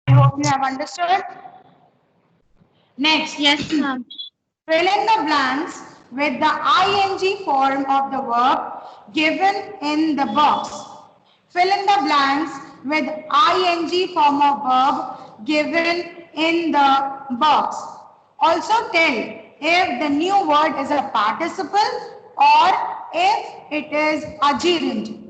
I hope you have understood. Next, Yes, ma'am. fill in the blanks with the ing form of the verb given in the box. Fill in the blanks with ing form of verb given in the box. Also tell if the new word is a participle or if it is a gerund.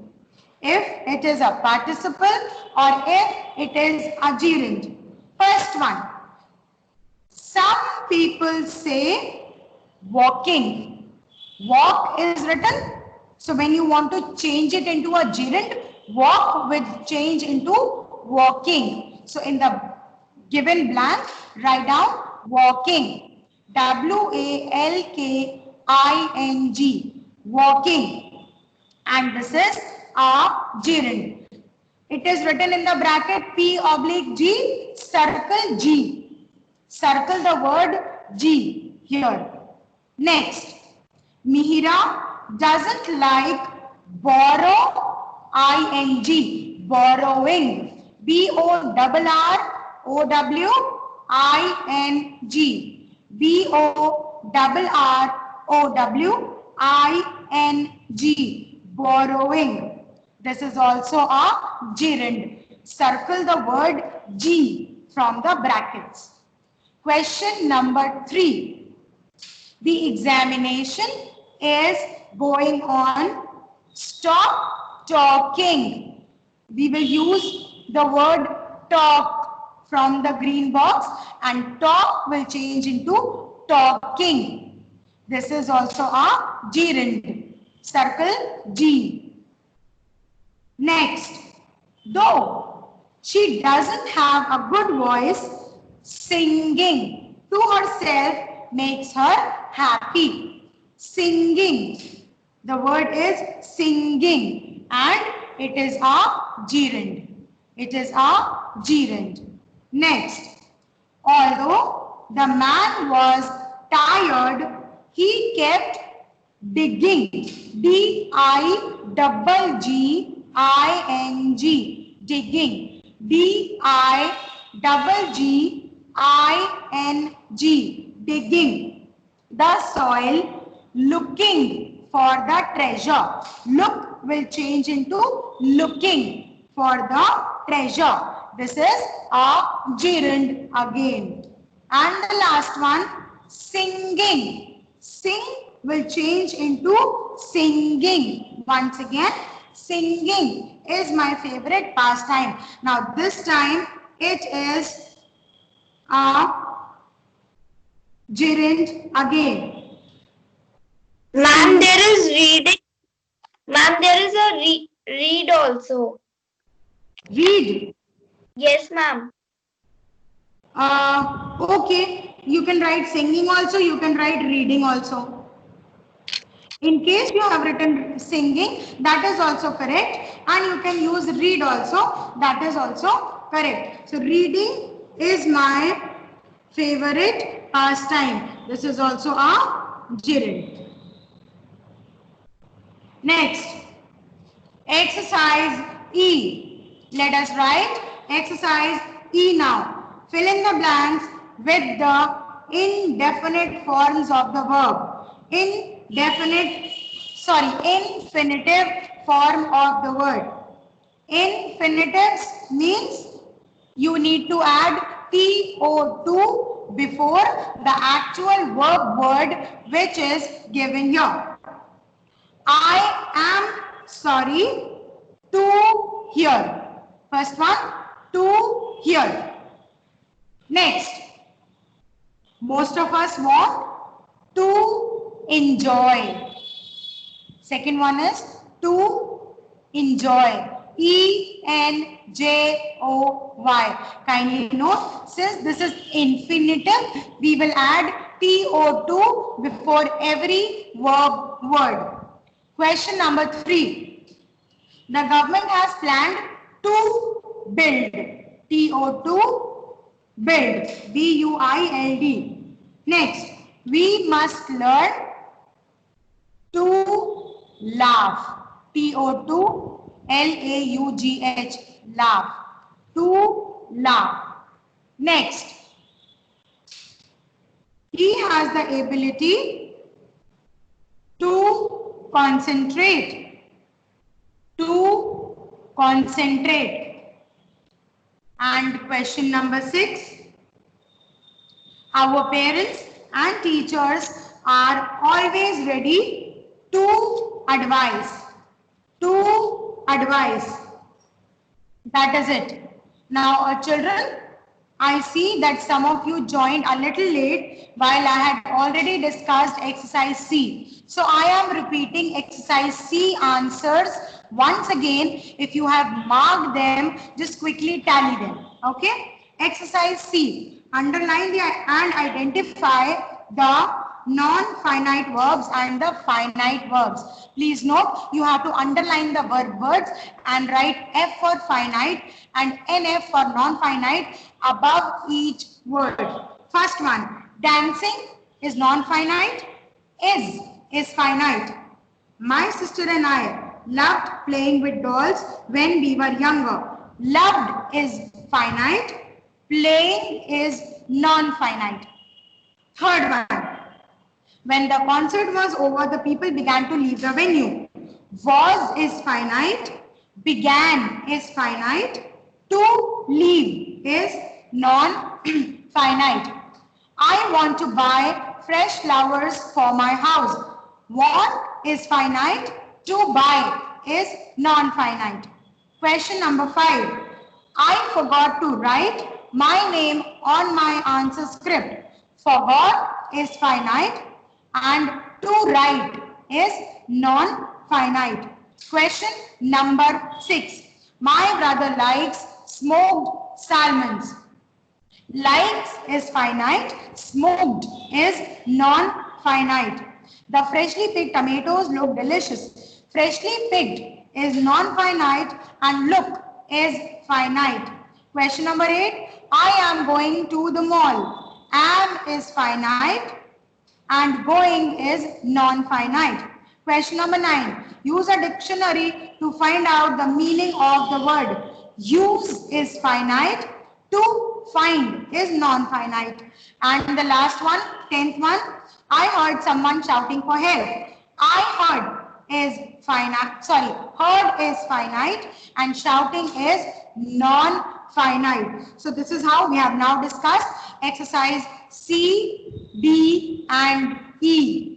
If it is a participle or if it is a gerund. First one, some people say walking. Walk is written. So when you want to change it into a gerund, walk will change into walking. So in the given blank, write down walking. WALKING. Walking. And this is a gerund. It is written in the bracket P oblique G, circle G. Circle the word G here. Next, Mihira doesn't like borrow, ing, borrowing, BORROWING, BORROWING, borrowing. This is also a gerund. Circle the word G from the brackets. Question number 3. The examination is going on. Stop talking. We will use the word talk from the green box and talk will change into talking. This is also a gerund. Circle G. Next, though she doesn't have a good voice, singing to herself makes her happy. Singing. The word is singing and it is a gerund. It is a gerund. Next, although the man was tired, he kept digging. DIGGING. Digging. DIGGING. Digging the soil, looking for the treasure. Look will change into looking for the treasure. This is a gerund again. And the last one, singing. Sing will change into singing. Once again, singing is my favorite pastime. Now this time it is a gerund again. Ma'am, there is reading. Ma'am, there is a read also. Read. Yes, ma'am. Okay, you can write singing also, you can write reading also. In case you have written singing, that is also correct, and you can use read also, that is also correct. So reading is my favorite pastime. This is also a gerund. Next, exercise E. Let us write exercise E now. Fill in the blanks with the indefinite forms of the verb. Infinitive form of the word. Infinitives means you need to add TO2 before the actual verb word which is given here. I am sorry to hear. First one, to hear. Next, most of us want to enjoy. Second one is to enjoy. ENJOY. Kindly note, since this is infinitive, we will add TO2 before every verb word. Question number 3. The government has planned to build. TO2 build. BUILD. Next, we must learn to laugh. TO2 LAUGH. Laugh. To laugh. Next, he has the ability to concentrate. To concentrate. And question number 6. Our parents and teachers are always ready to advise. To advise. That is it. Now, children, I see that some of you joined a little late while I had already discussed exercise C. So I am repeating exercise C answers once again. If you have marked them, just quickly tally them. Okay? Exercise C. Underline and identify the non-finite verbs and the finite verbs. Please note, you have to underline the verb words and write F for finite and NF for non-finite above each word. First one, dancing is non-finite, is finite. My sister and I loved playing with dolls when we were younger. Loved is finite, playing is non-finite. Third one, when the concert was over, the people began to leave the venue. Was is finite, began is finite, to leave is non-finite. I want to buy fresh flowers for my house. Want is finite, to buy is non-finite. Question number 5. I forgot to write my name on my answer script. Forgot is finite and to write is non-finite. Question number 6. My brother likes smoked salmons. Likes is finite, smoked is non-finite. The freshly picked tomatoes look delicious. Freshly picked is non-finite and look is finite. Question number 8. I am going to the mall. Am is finite and going is non-finite. Question number 9. Use a dictionary to find out the meaning of the word. Use is finite, to find is non-finite. And the last one, 10th one, I heard someone shouting for help. I heard is finite, heard is finite and shouting is non-finite. So this is how we have now discussed exercise C, D and E.